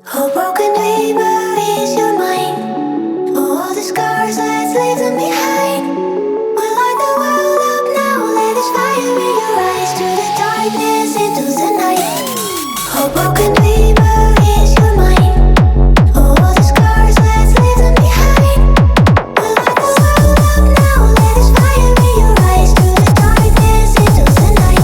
Oh, broken dreamer, is your mind? Oh, all the scars, let's leave them behind. We'll light the world up now, let us fire in your eyes. To the darkness, into the night. Oh, broken dreamer, is your mind? Oh, all the scars, let's leave them behind. We'll light the world up now, let us fire in your eyes. To the darkness, into the night.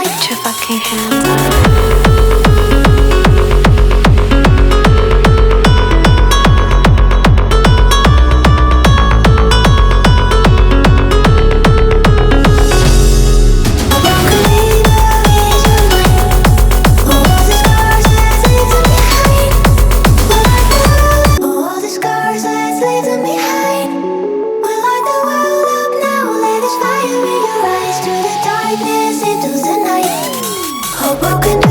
Put your fucking hands up. Into the night, oh broken.